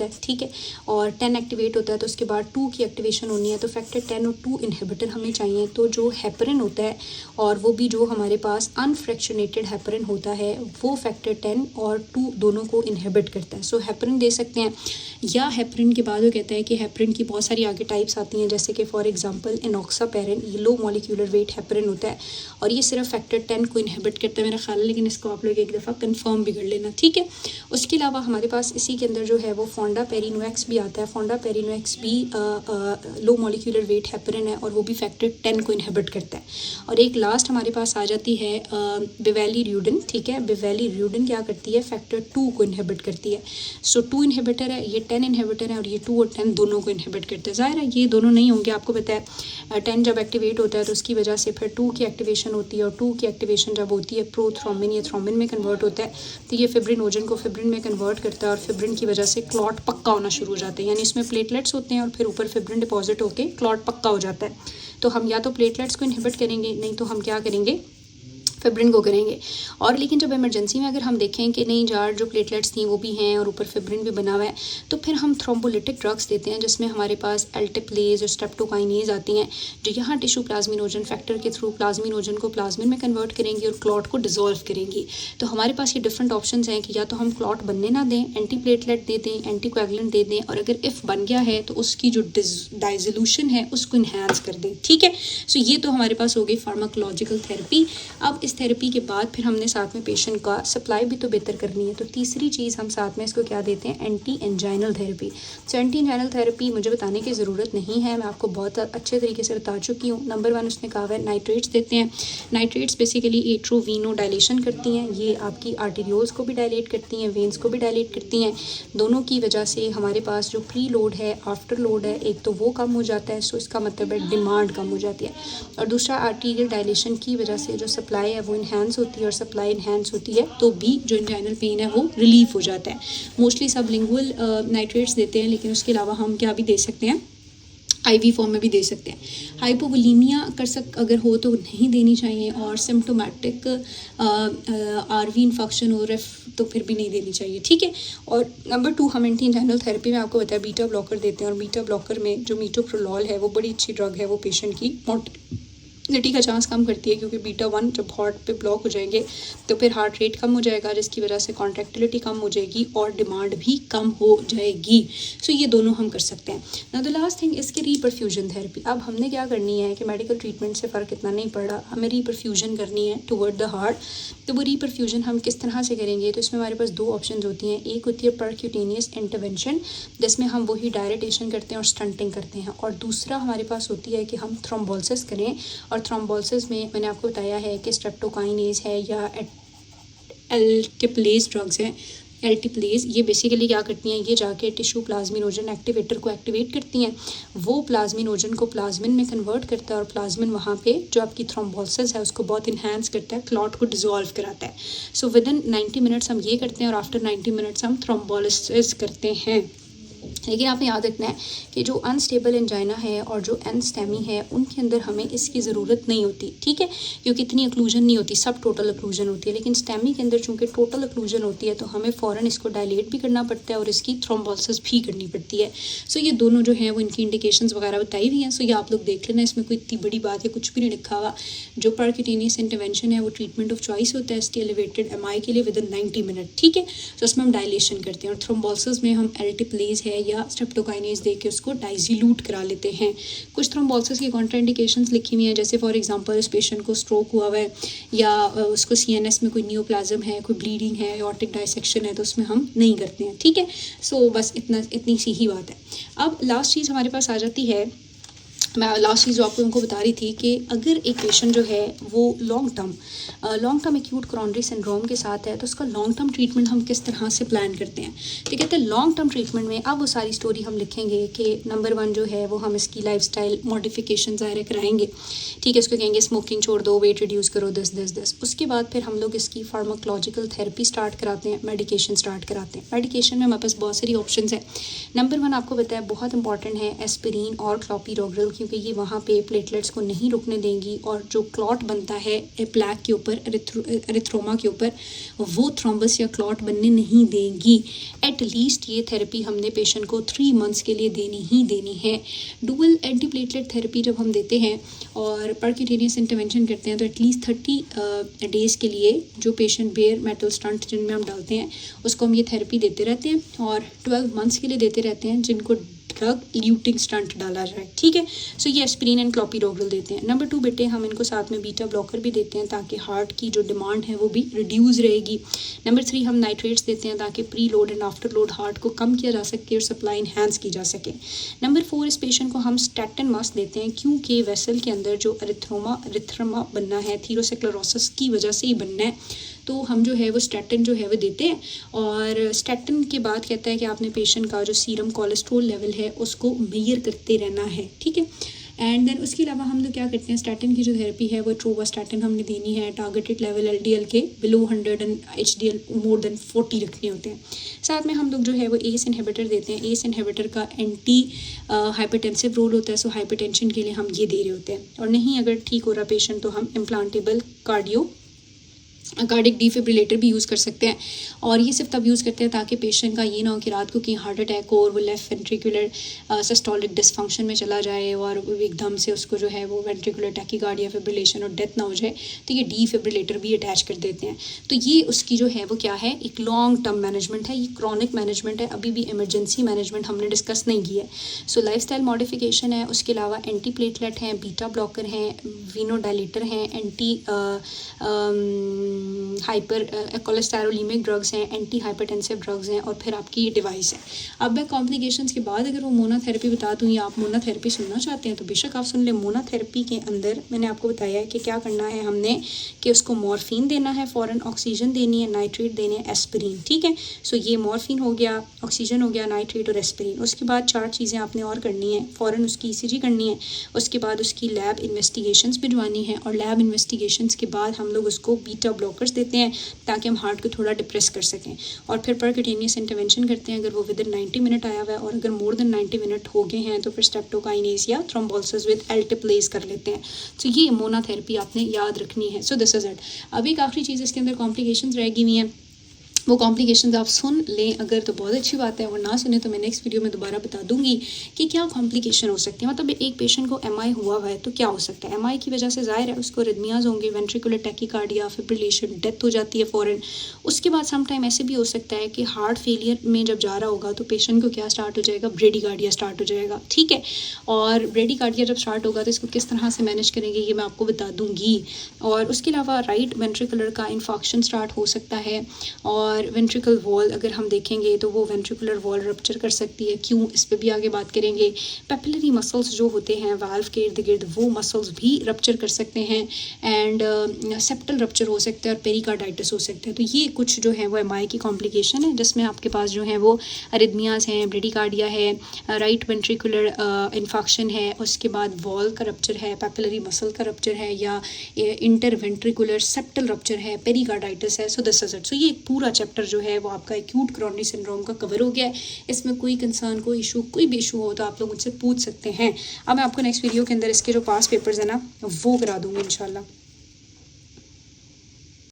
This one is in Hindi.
सकता है, ठीक है। और 10 एक्टिवेट होता है तो उसके बाद 2 की एक्टिवेशन होनी है, तो फैक्टर 10 और 2 इनहिबिटर हमें चाहिए। तो जो हेपरिन होता है और वो भी जो हमारे पास अनफ्रैक्शनेटेड हेपरिन होता है वो फैक्टर 10 और 2 दोनों को इनहिबिट करता है। सो हेपरिन दे सकते हैं, या हेपरिन के बाद वो कहता है कि हेपरिन की बहुत सारी आगे टाइप्स आती हैं, जैसे कि फॉर एग्जांपल इनॉक्सापेरिन, ये लो मॉलिक्यूलर वेट हेपरिन होता है और ये सिर्फ फैक्टर 10 को इनहिबिट करता है मेरा ख्याल है, लेकिन इसको आप लोग एक दफ़ा कंफर्म भी कर लेना, ठीक है। उसके अलावा हमारे पास इसी के अंदर जो है वो फोंडापेरिनोएक्स भी आता है। फोंडापेरिनोएक्स भी लो मॉलिक्यूलर वेट हेपरिन है और वो भी फैक्टर 10 को इनहिबिट करता है। और एक लास्ट हमारे पास आ जाती है बिवेलिरुडिन, ठीक है। बिवेलिरुडिन क्या करती है, फैक्टर 2 को इनहिबिट करती है। सो 2 इनहिबिटर है, ये 10 इनहिबिटर है और ये 2 और 10 दोनों को इनहिबिट करते हैं। ज़ाहिर है ये दोनों नहीं होंगे, आपको पता है 10 जब एक्टिवेट होता है तो उसकी वजह से फिर 2 की एक्टिवेशन होती है और 2 की एक्टिवेशन जब होती है प्रोथ्रोम्बिन या थ्रोम्बिन में कन्वर्ट होता है, तो ये फिब्रिनोजन को फिब्रिन में कन्वर्ट करता है और फिब्रिन की वजह से क्लॉट पक्का होना शुरू हो जाते हैं। यानी इसमें प्लेटलेट्स होते हैं और फिर ऊपर फिब्रिन डिपॉजिट होकर क्लॉट पक्का हो जाता है। तो हम या तो प्लेटलेट्स को इनहिबिट करेंगे, नहीं तो हम क्या करेंगे, फिब्रिन को करेंगे। और लेकिन जब इमरजेंसी में अगर हम देखें कि नहीं यार जो प्लेटलेट्स थी वो भी हैं और ऊपर फिब्रिन भी बना हुआ है, तो फिर हम थ्रोम्बोलिटिक ड्रग्स देते हैं जिसमें हमारे पास एल्टिप्लेज और स्ट्रेप्टोकाइनेज आती हैं, जो यहाँ टिश्यू प्लाज्मिनोजन फैक्टर के थ्रू प्लाज्मिनोजन को प्लाज्मिन में कन्वर्ट करेंगी और क्लॉट को डिजोल्व करेंगी। तो हमारे पास ये डिफरेंट ऑप्शन हैं कि या तो हम क्लॉट बनने ना दें, एंटी प्लेटलेट दे दें, एंटी कोएगुलेंट दे दें, और अगर इफ़ बन गया है तो उसकी जो डाइजोल्यूशन है उसको इन्हांस कर दें, ठीक है। सो ये तो हमारे पास हो गई फार्माकोलॉजिकल थेरेपी। अब इस थेरेपी के बाद फिर हमने साथ में पेशेंट का सप्लाई भी तो बेहतर करनी है, तो तीसरी चीज़ हम साथ में इसको क्या देते हैं, anti anginal therapy. So anti anginal therapy मुझे बताने की ज़रूरत नहीं है, मैं आपको बहुत अच्छे तरीके से बता चुकी हूँ। नंबर 1 उसने कहा है नाइट्रेट्स देते हैं। नाइट्रेट्स बेसिकली एट्रोवीनो डायलेशन करती हैं, ये आपकी आर्टेरियोल्स को भी डायलेट करती हैं, वेन्स को भी डायलेट करती हैं। दोनों की वजह से हमारे पास जो प्री लोड है, आफ्टर लोड है, एक तो वो कम हो जाता है, सो इसका मतलब है डिमांड कम हो जाती है। और दूसरा आर्टीरियल डायलेशन की वजह से जो सप्लाई है वो इन्हांस होती है, और सप्लाई इन्हांस होती है तो भी जो इंजाइनल पेन है वो रिलीफ हो जाता है। मोस्टली सबलिंगुअल नाइट्रेट्स देते हैं, लेकिन उसके अलावा हम क्या भी दे सकते हैं, आईवी फॉर्म में भी दे सकते हैं। हाइपोवोलीमिया अगर हो तो नहीं देनी चाहिए, और सिम्टोमेटिक आरवी इन्फेक्शन हो तो फिर भी नहीं देनी चाहिए, ठीक है। और नंबर 2 हम एंटी इंजाइनल थेरेपी में आपको बताया बीटा ब्लॉकर देते हैं, और बीटा ब्लॉकर में जो मीटोप्रोलॉल है वो बड़ी अच्छी ड्रग है, वो पेशेंट की मोर्टेलिटी का चांस कम करती है, क्योंकि बीटा 1 जब हार्ट पे ब्लॉक हो जाएंगे तो फिर हार्ट रेट कम हो जाएगा, जिसकी वजह से कॉन्ट्रैक्टिलिटी कम हो जाएगी और डिमांड भी कम हो जाएगी। सो ये दोनों हम कर सकते हैं। नाउ द लास्ट थिंग इसकी रीपरफ्यूजन थेरेपी। अब हमने क्या करनी है कि मेडिकल ट्रीटमेंट से फ़र्क इतना नहीं पड़ रहा, हमें रीपरफ्यूजन करनी है टुवर्ड द हार्ट। तो वो रीपरफ्यूजन हम किस तरह से करेंगे, तो इसमें हमारे पास 2 ऑप्शन होती हैं। एक होती है परक्यूटेनियस इंटरवेंशन, जिसमें हम वही डायरेटेशन करते हैं और स्टंटिंग करते हैं, और दूसरा हमारे पास होती है कि हम थ्रोम्बोलिसिस करें। और थ्रोम्बोलिसिस में मैंने आपको बताया है कि स्ट्रेप्टोकाइनेज है या एल्टिप्लेज ड्रग्स हैं। एल्टिप्लेज ये बेसिकली क्या करती हैं, ये जाके टिश्यू प्लाज्मिनोजन एक्टिवेटर को एक्टिवेट करती हैं, वो प्लाज्मिनोजन को प्लाज्मिन में कन्वर्ट करता है, और प्लाज्मिन वहाँ पे जो आपकी थ्रोम्बोलिसिस है उसको बहुत इन्हांस करता है, क्लॉट को डिसॉल्व कराता है। सो विद इन 90 मिनट्स हम ये करते हैं, और आफ्टर 90 मिनट्स हम थ्रोम्बोलिसिस करते हैं। लेकिन आपने याद रखना है कि जो अनस्टेबल एंजाइना है और जो एनस्टेमी है उनके अंदर हमें इसकी ज़रूरत नहीं होती, ठीक है, क्योंकि इतनी अक्लूजन नहीं होती, सब टोटल अक्लूजन होती है। लेकिन स्टेमी के अंदर चूंकि टोटल अक्लूजन होती है तो हमें फ़ौरन इसको डायलेट भी करना पड़ता है और इसकी थ्रोम्बोलिसिस भी करनी पड़ती है। सो ये दोनों जो हैं वो इनकी इंडिकेशंस वगैरह बताई हुई हैं। सो ये आप लोग देख लेना, इसमें कोई इतनी बड़ी बात है कुछ भी नहीं लिखा हुआ। जो परक्यूटेनियस इंटरवेंशन है वो ट्रीटमेंट ऑफ चॉइस होता है एसटी एलिवेटेड एमआई के लिए विद इन 90 मिनट, ठीक है। तो उसमें हम डायलेशन करते हैं, और थ्रोम्बोलिसिस में हम एल्टिप्लेज है या स्ट्रेप्टोकाइनेज दे के उसको डाइजिल्यूट करा लेते हैं। कुछ थ्रोम्बोलिसिस की कॉन्ट्राइंडिकेशंस लिखी हुई हैं, जैसे फॉर एग्जांपल इस पेशेंट को स्ट्रोक हुआ है या उसको सीएनएस में कोई नियोप्लाज्म है, कोई ब्लीडिंग है, एओर्टिक डायसेक्शन है, तो उसमें हम नहीं करते हैं, ठीक है। सो बस इतनी सी ही बात है। अब लास्ट चीज़ हमारे पास आ जाती है, मैं लास्ट चीज़ जो आपको उनको बता रही थी कि अगर एक पेशेंट जो है वो long term acute coronary syndrome के साथ है तो उसका लॉन्ग टर्म ट्रीटमेंट हम किस तरह से प्लान करते हैं। तो कहते हैं लॉन्ग टर्म ट्रीटमेंट में अब वो सारी स्टोरी हम लिखेंगे कि नंबर 1 जो है वो हम इसकी लाइफस्टाइल मॉडिफिकेशन ज़ाहिर कराएंगे, ठीक है। उसको कहेंगे स्मोकिंग छोड़ दो, वेट रिड्यूस करो, दिस। उसके बाद फिर हम लोग इसकी फार्माकोलॉजिकल थेरेपी स्टार्ट कराते हैं, मेडिकेशन स्टार्ट कराते हैं। मेडिकेशन में हमारे पास बहुत सारी ऑप्शन है। नंबर 1 आपको बताया बहुत इंपॉर्टेंट है एस्पिरिन और क्लोपिरोग्रिल क्योंकि ये वहाँ पे प्लेटलेट्स को नहीं रुकने देंगी और जो क्लॉट बनता है प्लैक के ऊपर, एरिथ्रोमा के ऊपर, वो थ्रोम्बस या क्लॉट बनने नहीं देंगी। एट लीस्ट ये थेरेपी हमने पेशेंट को 3 मंथ्स के लिए देनी ही देनी है। डुअल एंटीप्लेटलेट थेरेपी जब हम देते हैं और परक्यूटेनियस इंटरवेंशन करते हैं तो एटलीस्ट 30 डेज़ के लिए जो पेशेंट बेयर मेटल स्टंट जिनमें हम डालते हैं उसको हम ये थेरेपी देते रहते हैं और 12 मंथ्स के लिए देते रहते हैं जिनको ड्रग ल्यूटिंग स्टंट डाला जाए। ठीक है, सो ये एस्पिरिन एंड क्लोपिडोग्रेल देते हैं। नंबर 2 बेटे, हम इनको साथ में बीटा ब्लॉकर भी देते हैं ताकि हार्ट की जो डिमांड है वो भी रिड्यूस रहेगी। नंबर 3 हम नाइट्रेट्स देते हैं ताकि pre load and after load heart को कम किया जा सके और सप्लाई इन्हांस की जा सके। नंबर 4 इस पेशेंट को हम स्टैटिन मास्क देते हैं क्योंकि वेसल के अंदर जो एरिथ्रोमा बनना है थीरोस्क्लेरोसिस की वजह से ही बनना है, तो हम जो है वो स्टैटिन जो है वो देते हैं। और स्टैटिन के बाद कहता है कि आपने पेशेंट का जो सीरम कोलेस्ट्रॉल लेवल है उसको मेजर करते रहना है। ठीक है, एंड देन उसके अलावा हम लोग क्या करते हैं, स्टैटिन की जो थेरेपी है वो ट्रोवास्टैटिन हमने देनी है। टारगेटेड लेवल LDL के below 100 and HDL more than 40 रखने होते हैं। साथ में हम लोग जो है वो ACE इनहिबिटर देते हैं। ACE इनहिबिटर का एंटी हाइपरटेंसिव रोल होता है, सो हाइपरटेंशन के लिए हम ये दे रहे होते हैं। और नहीं अगर ठीक हो रहा पेशेंट तो हम इम्प्लांटेबल कार्डिक डिफिब्रिलेटर भी यूज़ कर सकते हैं। और ये सिर्फ तब यूज़ करते हैं ताकि पेशेंट का ये ना हो कि रात को कहीं हार्ट अटैक हो और वो लेफ्ट वेंट्रिकुलर सिस्टोलिक डिसफंक्शन में चला जाए और एकदम से उसको जो है वो वेंट्रिकुलर टैकीकार्डिया फिब्रिलेशन और डेथ ना हो जाए, तो ये डिफिब्रिलेटर भी अटैच कर देते हैं। तो ये उसकी जो है वो क्या है, एक लॉन्ग टर्म मैनेजमेंट है, ये क्रॉनिक मैनेजमेंट है, अभी भी इमरजेंसी मैनेजमेंट हमने डिस्कस नहीं की है। सो लाइफस्टाइल मॉडिफिकेशन है, उसके अलावा एंटी प्लेटलेट हैं, बीटा ब्लॉकर हैं, वीनोडाइलेटर हैं, एंटी हाइपर कोलेस्टेरोलिमिक ड्रग्स हैं, एंटी हाइपरटेंसिव ड्रग्स हैं और फिर आपकी ये डिवाइस है। अब मैं कॉम्प्लिकेशंस के बाद अगर वो मोनाथेरेपी बता दूँ या आप मोनाथेरेपी सुनना चाहते हैं तो बेशक आप सुन लें। मोनाथेरेपी के अंदर मैंने आपको बताया है कि क्या करना है हमने, कि उसको मॉर्फिन देना है, फ़ौरन ऑक्सीजन देनी है, नाइट्रेट देने हैं, एस्पिरिन। ठीक है, सो ये मॉर्फिन हो गया, ऑक्सीजन हो गया, नाइट्रेट और एस्पिरिन। उसके बाद 4 चीज़ें आपने और करनी है, फ़ौरन उसकी ECG करनी है, उसके बाद उसकी लैब इन्वेस्टिगेशंस भिजवानी है और लैब इन्वेस्टिगेशंस के बाद हम लोग उसको बीटा ब्लॉकर्स देते हैं ताकि हम हार्ट को थोड़ा डिप्रेस कर सकें और फिर परक्यूटेनियस इंटरवेंशन करते हैं। अगर वो विद इन 90 मिनट आया हुआ है और अगर मोर देन 90 मिनट हो गए हैं तो फिर स्ट्रेप्टोकाइनेस या थ्रोम्बोलिसिस विद एल्टेप्लेज कर लेते हैं। तो ये मोनाथेरेपी आपने याद रखनी है। So this is it. अब एक आखिरी चीज़ इसके अंदर कॉम्प्लिकेशंस रह गई हुई हैं, वो कॉम्प्लिकेशंस आप सुन लें अगर तो बहुत अच्छी बात है, और ना सुने तो मैं नेक्स्ट वीडियो में दोबारा बता दूंगी कि क्या कॉम्प्लिकेशन हो सकती है। मतलब एक पेशेंट को MI हुआ है तो क्या हो सकता है। MI की वजह से ज़ाहिर है उसको रिदमियाज होंगे, वेंट्रिकुलर टैकीकार्डिया, फिब्रिलेशन, डेथ हो जाती है फ़ौरन। उसके बाद सम टाइम ऐसे भी हो सकता है कि हार्ट फेलियर में जब जा रहा होगा तो पेशेंट को क्या स्टार्ट हो जाएगा, ब्रेडिकार्डिया स्टार्ट हो जाएगा। ठीक है, और ब्रेडिकार्डिया जब स्टार्ट होगा तो इसको किस तरह से मैनेज करेंगे ये मैं आपको बता दूँगी। और उसके अलावा राइट वेंट्रिकुलर का इन्फेक्शन स्टार्ट हो सकता है और वेंट्रिकल वॉल अगर हम देखेंगे तो वो वेंट्रिकुलर वॉल रप्चर कर सकती है। क्यों, इस पे भी आगे बात करेंगे। पेपिलरी मसल्स जो होते हैं वाल्व के इर्द गिर्द वो मसल्स भी रप्चर कर सकते हैं एंड सेप्टल रप्चर हो सकता है और पेरिकार्डाइटिस हो सकता है। तो ये कुछ जो है वो MI की कॉम्प्लिकेशन है जिसमें आपके पास जो है वो अरिदमियाज हैं, ब्रेडिकार्डिया है, राइट वेंट्रिकुलर इन्फेक्शन है, उसके बाद वॉल का रप्चर है, पेपिलरी मसल का रप्चर है या इंटरवेंट्रिकुलर सेप्टल रप्चर है, पेरिकार्डाइटिस है। So this is it. So ये एक पूरा चैप्टर जो है वो आपका एक्यूट कोरोनरी सिंड्रोम का कवर हो गया है। इसमें कोई कंसर्न, कोई इशू, कोई भी इशू हो तो आप लोग मुझसे पूछ सकते हैं। अब मैं आपको नेक्स्ट वीडियो के अंदर इसके जो पास पेपर्स है ना वो करा दूँगी इंशाल्लाह।